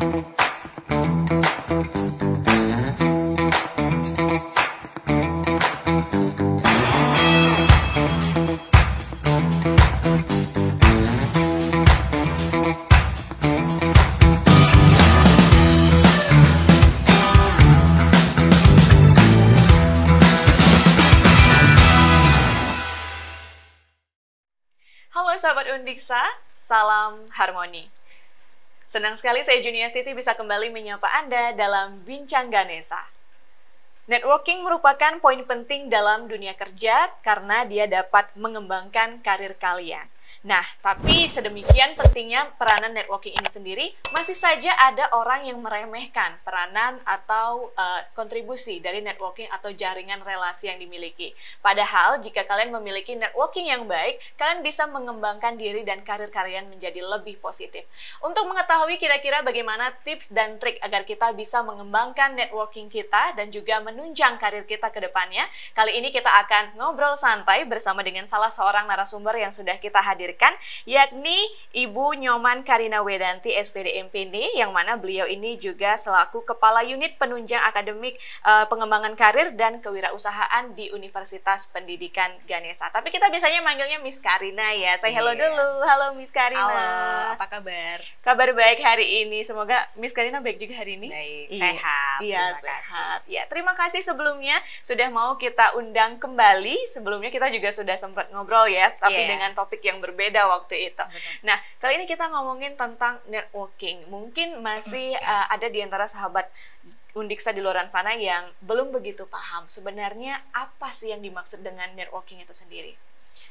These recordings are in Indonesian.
Halo Sahabat Undiksa, salam harmoni. Senang sekali saya Juniastiti bisa kembali menyapa Anda dalam Bincang Ganesha. Networking merupakan poin penting dalam dunia kerja karena dia dapat mengembangkan karir kalian. Nah, tapi sedemikian pentingnya peranan networking ini sendiri, masih saja ada orang yang meremehkan peranan atau kontribusi dari networking atau jaringan relasi yang dimiliki. Padahal, jika kalian memiliki networking yang baik, kalian bisa mengembangkan diri dan karir kalian menjadi lebih positif. Untuk mengetahui kira-kira bagaimana tips dan trik agar kita bisa mengembangkan networking kita dan juga menunjang karir kita ke depannya, kali ini kita akan ngobrol santai bersama dengan salah seorang narasumber yang sudah kita hadirkan, yakni Ibu Nyoman Karina Wedanti SPD MPD, yang mana beliau ini juga selaku Kepala Unit Penunjang Akademik Pengembangan Karir dan Kewirausahaan di Universitas Pendidikan Ganesha. Tapi kita biasanya manggilnya Miss Karina ya. Saya hello dulu. Halo Miss Karina. Halo, apa kabar? Kabar baik hari ini. Semoga Miss Karina baik juga hari ini. Baik, sehat. Iya, sehat. Ya, terima kasih sebelumnya sudah mau kita undang kembali. Sebelumnya kita juga sudah sempat ngobrol ya, tapi dengan topik yang berbeda waktu itu. Betul. Nah, kali ini kita ngomongin tentang networking. Mungkin masih ada di antara sahabat Undiksa di luar sana yang belum begitu paham sebenarnya apa sih yang dimaksud dengan networking itu sendiri.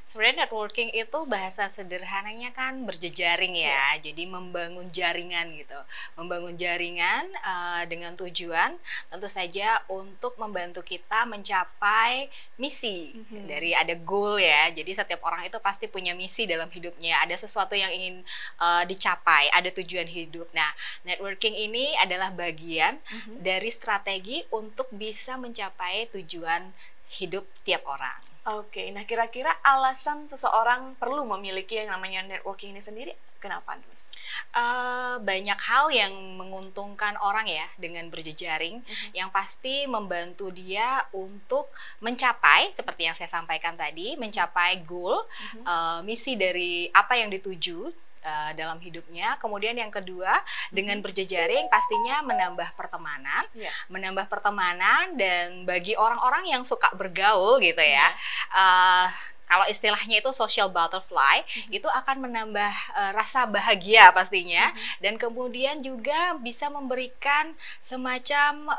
Sebenarnya networking itu bahasa sederhananya kan berjejaring ya, jadi membangun jaringan gitu. Membangun jaringan dengan tujuan tentu saja untuk membantu kita mencapai misi. Dari ada goal ya, jadi setiap orang itu pasti punya misi dalam hidupnya, ada sesuatu yang ingin dicapai, ada tujuan hidup. Nah, networking ini adalah bagian dari strategi untuk bisa mencapai tujuan hidup tiap orang. Oke, nah kira-kira alasan seseorang perlu memiliki yang namanya networking ini sendiri, kenapa? Banyak hal yang menguntungkan orang ya dengan berjejaring, yang pasti membantu dia untuk mencapai, seperti yang saya sampaikan tadi, mencapai goal, misi dari apa yang dituju dalam hidupnya. Kemudian yang kedua, dengan berjejaring pastinya menambah pertemanan, dan bagi orang-orang yang suka bergaul gitu ya, kalau istilahnya itu social butterfly, itu akan menambah rasa bahagia pastinya, dan kemudian juga bisa memberikan semacam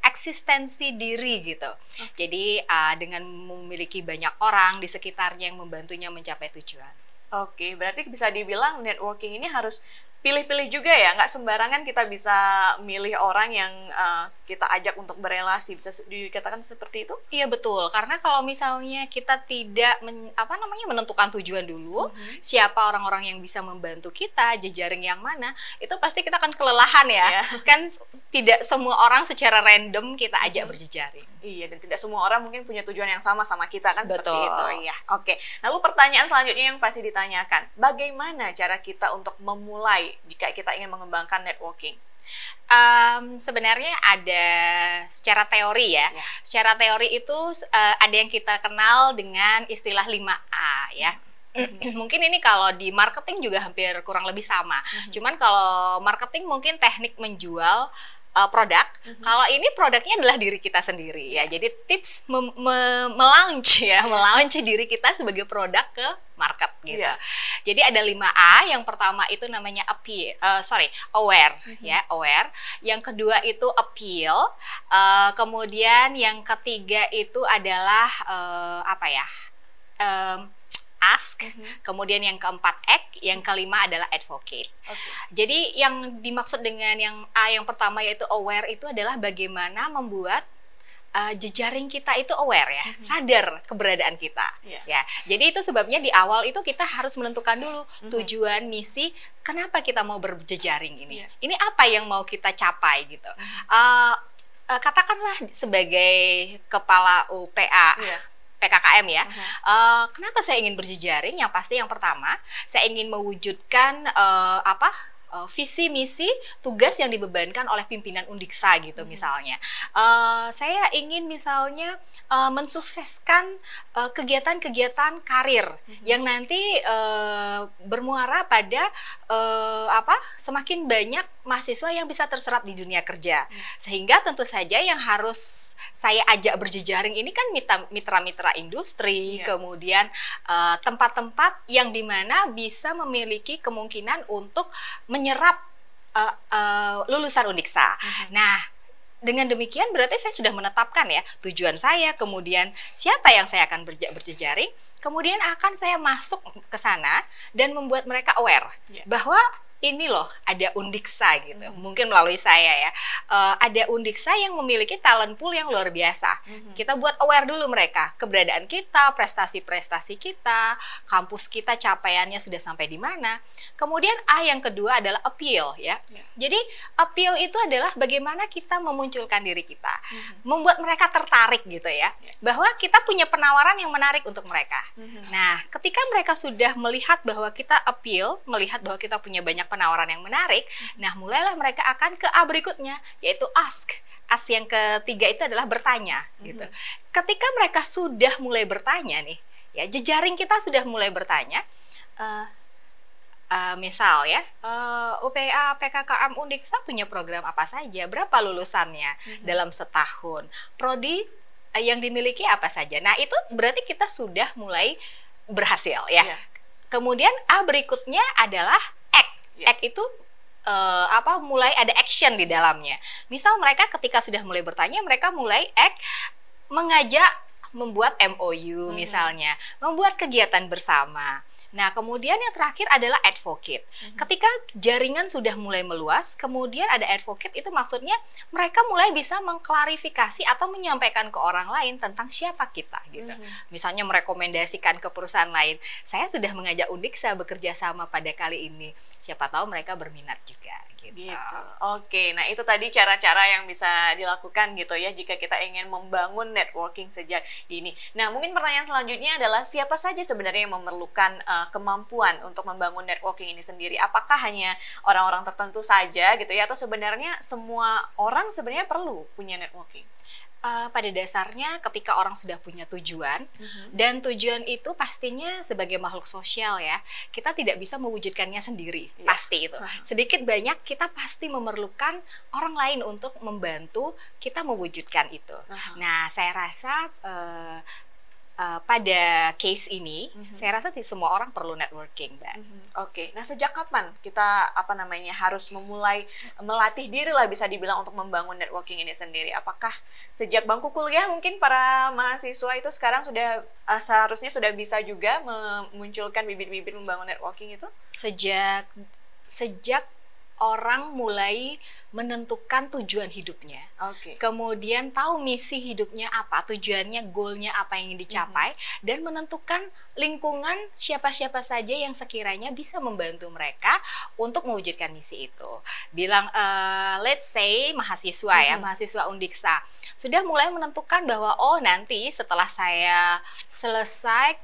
eksistensi diri gitu. Jadi dengan memiliki banyak orang di sekitarnya yang membantunya mencapai tujuan. Oke, berarti bisa dibilang networking ini harus pilih-pilih juga ya, nggak sembarangan kita bisa milih orang yang kita ajak untuk berelasi, bisa dikatakan seperti itu? Iya betul, karena kalau misalnya kita tidak menentukan tujuan dulu, siapa orang-orang yang bisa membantu kita, jejaring yang mana, itu pasti kita akan kelelahan ya. Kan tidak semua orang secara random kita ajak berjejaring. Iya, dan tidak semua orang mungkin punya tujuan yang sama kita kan. Betul. Seperti itu. Iya. Oke. Lalu pertanyaan selanjutnya yang pasti ditanyakan, bagaimana cara kita untuk memulai jika kita ingin mengembangkan networking? Sebenarnya ada secara teori ya. Secara teori itu ada yang kita kenal dengan istilah 5A ya. Mungkin ini kalau di marketing juga hampir kurang lebih sama. Cuman kalau marketing mungkin teknik menjual produk, kalau ini produknya adalah diri kita sendiri ya. Jadi tips melaunch diri kita sebagai produk ke market gitu. Jadi ada 5A. Yang pertama itu namanya aware ya, aware. Yang kedua itu appeal. Kemudian yang ketiga itu adalah ask, kemudian yang keempat act, yang kelima adalah advocate. Jadi yang dimaksud dengan yang A yang pertama yaitu aware itu adalah bagaimana membuat jejaring kita itu aware ya, sadar keberadaan kita. Ya, jadi itu sebabnya di awal itu kita harus menentukan dulu tujuan, misi, kenapa kita mau berjejaring ini. Ini apa yang mau kita capai gitu. Katakanlah sebagai kepala UPA. PKKM ya, kenapa saya ingin berjejaring? Yang pasti yang pertama, saya ingin mewujudkan visi misi tugas yang dibebankan oleh pimpinan Undiksa gitu misalnya. Saya ingin misalnya mensukseskan kegiatan-kegiatan karir yang nanti bermuara pada semakin banyak mahasiswa yang bisa terserap di dunia kerja. Sehingga tentu saja yang harus saya ajak berjejaring ini kan mitra-mitra industri, kemudian tempat-tempat yang dimana bisa memiliki kemungkinan untuk menyerap lulusan Undiksa. Nah, dengan demikian berarti saya sudah menetapkan ya tujuan saya, kemudian siapa yang saya akan berjejaring, kemudian akan saya masuk ke sana dan membuat mereka aware bahwa ini loh ada Undiksa gitu, mungkin melalui saya ya, ada Undiksa yang memiliki talent pool yang luar biasa. Kita buat aware dulu mereka, keberadaan kita, prestasi-prestasi kita, kampus kita capaiannya sudah sampai di mana. Kemudian yang kedua adalah appeal ya. Jadi appeal itu adalah bagaimana kita memunculkan diri kita, membuat mereka tertarik gitu ya, bahwa kita punya penawaran yang menarik untuk mereka. Nah, ketika mereka sudah melihat bahwa kita appeal, melihat bahwa kita punya banyak penawaran yang menarik, nah mulailah mereka akan ke A berikutnya, yaitu ask. Ask yang ketiga itu adalah bertanya gitu. Ketika mereka sudah mulai bertanya nih, ya jejaring kita sudah mulai bertanya, misal ya, UPA PKKM Undiksa punya program apa saja, berapa lulusannya dalam setahun, prodi yang dimiliki apa saja. Nah itu berarti kita sudah mulai berhasil ya. Kemudian A berikutnya adalah act itu mulai ada action di dalamnya. Misal mereka ketika sudah mulai bertanya, mereka mulai act, mengajak membuat MOU misalnya, membuat kegiatan bersama. Nah, kemudian yang terakhir adalah advocate. Ketika jaringan sudah mulai meluas, kemudian ada advocate, itu maksudnya mereka mulai bisa mengklarifikasi atau menyampaikan ke orang lain tentang siapa kita gitu. Misalnya merekomendasikan ke perusahaan lain, saya sudah mengajak Undiksa bekerja sama pada kali ini. Siapa tahu mereka berminat juga gitu. Oke, nah itu tadi cara-cara yang bisa dilakukan gitu ya jika kita ingin membangun networking sejak dini. Nah, mungkin pertanyaan selanjutnya adalah siapa saja sebenarnya yang memerlukan kemampuan untuk membangun networking ini sendiri? Apakah hanya orang-orang tertentu saja gitu ya, atau sebenarnya semua orang sebenarnya perlu punya networking? Pada dasarnya ketika orang sudah punya tujuan, dan tujuan itu pastinya sebagai makhluk sosial ya, kita tidak bisa mewujudkannya sendiri, pasti itu. Sedikit banyak kita pasti memerlukan orang lain untuk membantu kita mewujudkan itu. Nah, saya rasa pada case ini, saya rasa semua orang perlu networking, Mbak. Oke, nah sejak kapan kita harus memulai melatih diri lah bisa dibilang untuk membangun networking ini sendiri? Apakah sejak bangku kuliah mungkin para mahasiswa itu sekarang sudah seharusnya sudah bisa juga memunculkan bibit-bibit membangun networking itu? Sejak orang mulai menentukan tujuan hidupnya, kemudian tahu misi hidupnya apa, tujuannya, goalnya apa yang ingin dicapai, dan menentukan lingkungan siapa-siapa saja yang sekiranya bisa membantu mereka untuk mewujudkan misi itu. Bilang, let's say mahasiswa ya, mahasiswa Undiksa sudah mulai menentukan bahwa nanti setelah saya selesai,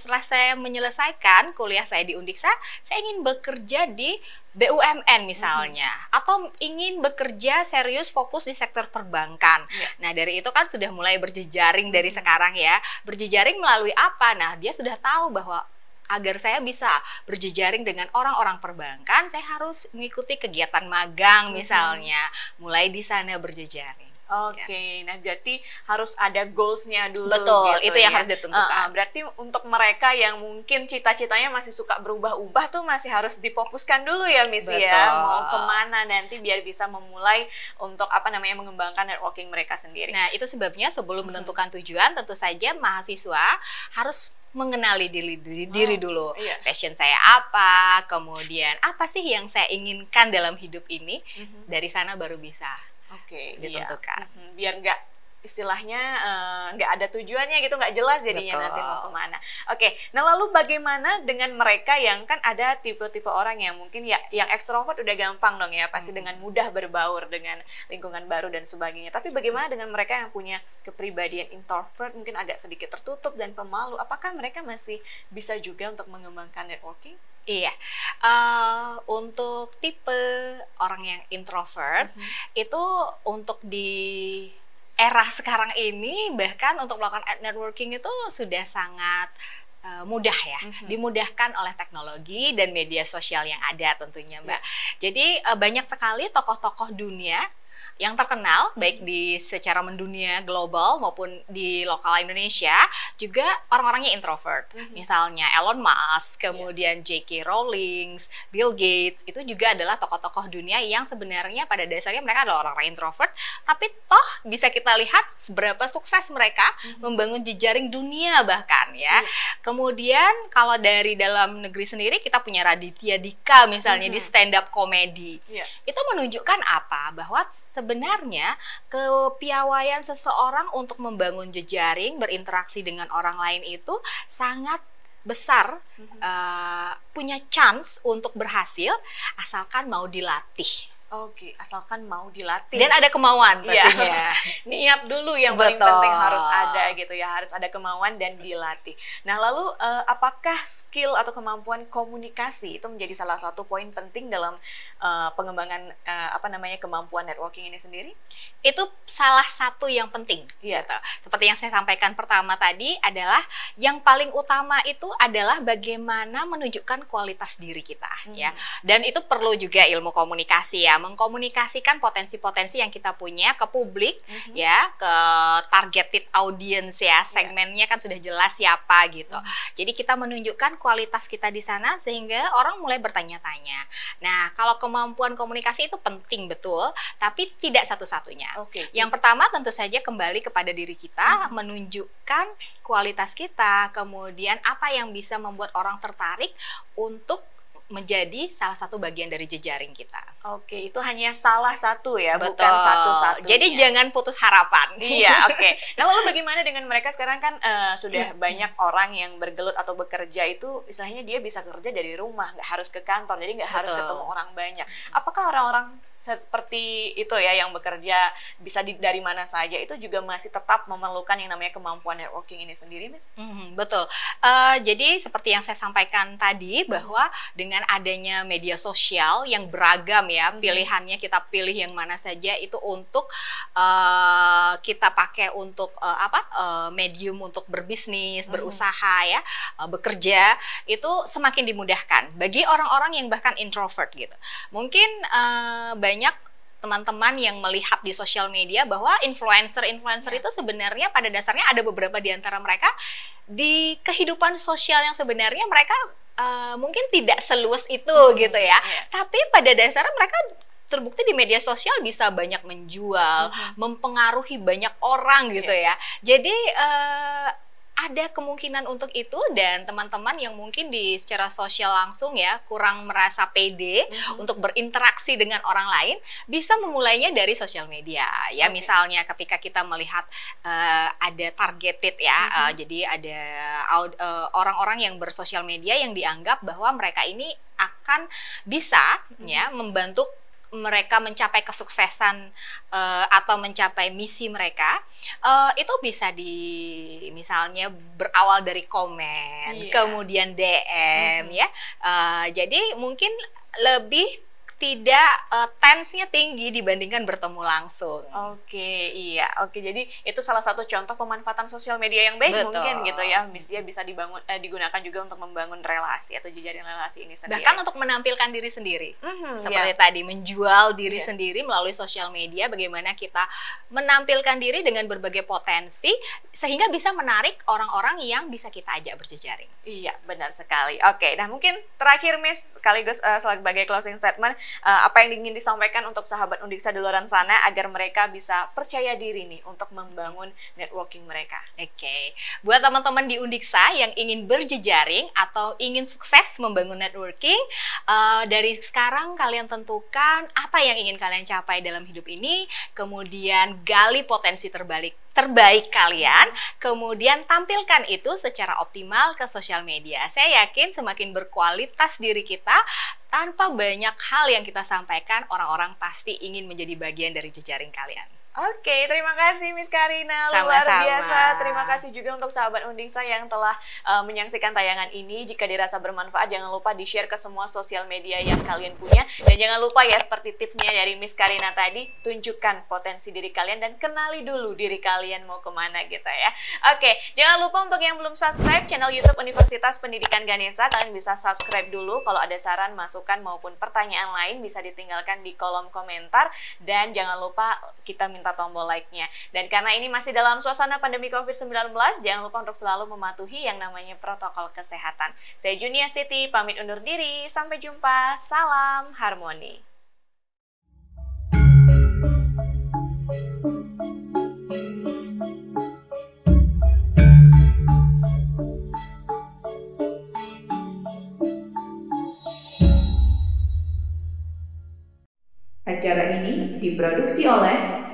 setelah saya menyelesaikan kuliah saya di Undiksa, saya ingin bekerja di BUMN misalnya, atau ingin bekerja serius fokus di sektor perbankan. Nah, dari itu kan sudah mulai berjejaring dari sekarang ya. Berjejaring melalui apa? Nah, dia sudah tahu bahwa agar saya bisa berjejaring dengan orang-orang perbankan, saya harus mengikuti kegiatan magang misalnya. Mulai di sana berjejaring. Nah berarti harus ada goals-nya dulu. Betul, gitu itu yang ya. harus ditentukan. Berarti untuk mereka yang mungkin cita-citanya masih suka berubah-ubah tuh masih harus difokuskan dulu ya, Miss ya. Mau kemana nanti biar bisa memulai untuk mengembangkan networking mereka sendiri. Nah, itu sebabnya sebelum menentukan tujuan, tentu saja mahasiswa harus mengenali diri dulu. Passion saya apa, kemudian apa sih yang saya inginkan dalam hidup ini. Dari sana baru bisa ditentukan. Biar nggak istilahnya nggak ada tujuannya gitu, nggak jelas jadinya nanti mau kemana. Nah lalu bagaimana dengan mereka yang kan ada tipe-tipe orang yang mungkin ya yang ekstrovert udah gampang dong ya, pasti dengan mudah berbaur dengan lingkungan baru dan sebagainya. Tapi bagaimana dengan mereka yang punya kepribadian introvert, mungkin agak sedikit tertutup dan pemalu? Apakah mereka masih bisa juga untuk mengembangkan networking? Iya, untuk tipe orang yang introvert itu untuk di era sekarang ini, bahkan untuk melakukan networking itu sudah sangat mudah ya, dimudahkan oleh teknologi dan media sosial yang ada tentunya, Mbak. Jadi banyak sekali tokoh-tokoh dunia yang terkenal baik di secara mendunia global maupun di lokal Indonesia juga orang-orangnya introvert. Misalnya Elon Musk, kemudian J.K. Rowling, Bill Gates, itu juga adalah tokoh-tokoh dunia yang sebenarnya pada dasarnya mereka adalah orang-orang introvert, tapi toh bisa kita lihat seberapa sukses mereka membangun jejaring dunia bahkan ya. Kemudian kalau dari dalam negeri sendiri kita punya Raditya Dika misalnya di stand up comedy. Itu menunjukkan apa? Bahwa sebenarnya kepiawaian seseorang untuk membangun jejaring, berinteraksi dengan orang lain itu sangat besar, punya chance untuk berhasil asalkan mau dilatih. Oke, asalkan mau dilatih. Dan ada kemauan pastinya. Niat dulu yang paling penting harus ada gitu ya, harus ada kemauan dan dilatih. Nah lalu apakah skill atau kemampuan komunikasi itu menjadi salah satu poin penting dalam pengembangan kemampuan networking ini sendiri? Itu salah satu yang penting. Gitu. Seperti yang saya sampaikan pertama tadi adalah yang paling utama itu adalah bagaimana menunjukkan kualitas diri kita ya. Dan itu perlu juga ilmu komunikasi ya, mengkomunikasikan potensi-potensi yang kita punya ke publik ya, ke targeted audience ya, segmennya kan sudah jelas siapa gitu. Jadi kita menunjukkan kualitas kita di sana sehingga orang mulai bertanya-tanya. Nah, kalau kemampuan komunikasi itu penting betul, tapi tidak satu-satunya. Yang pertama tentu saja kembali kepada diri kita, menunjukkan kualitas kita, kemudian apa yang bisa membuat orang tertarik untuk menjadi salah satu bagian dari jejaring kita. Oke, itu hanya salah satu ya, bukan satu-satunya. Jadi jangan putus harapan. Iya, oke. Nah lalu bagaimana dengan mereka sekarang kan sudah banyak orang yang bergelut atau bekerja itu istilahnya dia bisa kerja dari rumah, nggak harus ke kantor, jadi nggak harus ketemu orang banyak. Apakah orang-orang seperti itu ya yang bekerja bisa dari mana saja itu juga masih tetap memerlukan yang namanya kemampuan networking ini sendiri, Miss? Betul. Jadi seperti yang saya sampaikan tadi bahwa dengan adanya media sosial yang beragam ya, pilihannya kita pilih yang mana saja itu untuk kita pakai untuk medium untuk berbisnis, berusaha ya, bekerja itu semakin dimudahkan bagi orang-orang yang bahkan introvert gitu. Mungkin banyak teman-teman yang melihat di sosial media bahwa influencer itu sebenarnya pada dasarnya ada beberapa di antara mereka di kehidupan sosial yang sebenarnya mereka mungkin tidak seluas itu gitu ya. Tapi pada dasarnya mereka terbukti di media sosial bisa banyak menjual, mempengaruhi banyak orang gitu ya. Jadi ada kemungkinan untuk itu, dan teman-teman yang mungkin di secara sosial langsung ya kurang merasa pede untuk berinteraksi dengan orang lain bisa memulainya dari sosial media ya. Misalnya ketika kita melihat ada targeted ya, jadi ada orang-orang yang bersosial media yang dianggap bahwa mereka ini akan bisa ya membantu mereka mencapai kesuksesan atau mencapai misi mereka, itu bisa misalnya berawal dari komen, kemudian DM ya. Jadi mungkin lebih tidak tense-nya tinggi dibandingkan bertemu langsung. Jadi itu salah satu contoh pemanfaatan sosial media yang baik. Betul. Mungkin gitu ya, bisa digunakan juga untuk membangun relasi atau jejaring relasi ini sendiri. Bahkan untuk menampilkan diri sendiri. Seperti tadi menjual diri sendiri melalui sosial media, bagaimana kita menampilkan diri dengan berbagai potensi sehingga bisa menarik orang-orang yang bisa kita ajak berjejaring. Iya, benar sekali. Oke, nah mungkin terakhir Miss sekaligus sebagai closing statement, apa yang ingin disampaikan untuk sahabat Undiksa di luar sana agar mereka bisa percaya diri nih untuk membangun networking mereka? Buat teman-teman di Undiksa yang ingin berjejaring atau ingin sukses membangun networking, dari sekarang kalian tentukan apa yang ingin kalian capai dalam hidup ini, kemudian gali potensi terbaik kalian, kemudian tampilkan itu secara optimal ke sosial media. Saya yakin semakin berkualitas diri kita, tanpa banyak hal yang kita sampaikan, orang-orang pasti ingin menjadi bagian dari jejaring kalian. Oke, terima kasih Miss Karina, luar Sama-sama. biasa. Terima kasih juga untuk sahabat Undingsa yang telah menyaksikan tayangan ini. Jika dirasa bermanfaat, jangan lupa di-share ke semua sosial media yang kalian punya. Dan jangan lupa ya, seperti tipsnya dari Miss Karina tadi, tunjukkan potensi diri kalian dan kenali dulu diri kalian mau kemana gitu ya. Oke, jangan lupa untuk yang belum subscribe channel YouTube Universitas Pendidikan Ganesha, kalian bisa subscribe dulu. Kalau ada saran, masukan maupun pertanyaan lain bisa ditinggalkan di kolom komentar. Dan jangan lupa kita minta tombol like-nya. Dan karena ini masih dalam suasana pandemi COVID-19, jangan lupa untuk selalu mematuhi yang namanya protokol kesehatan. Saya Juniastuti, pamit undur diri. Sampai jumpa. Salam harmoni. Acara ini diproduksi oleh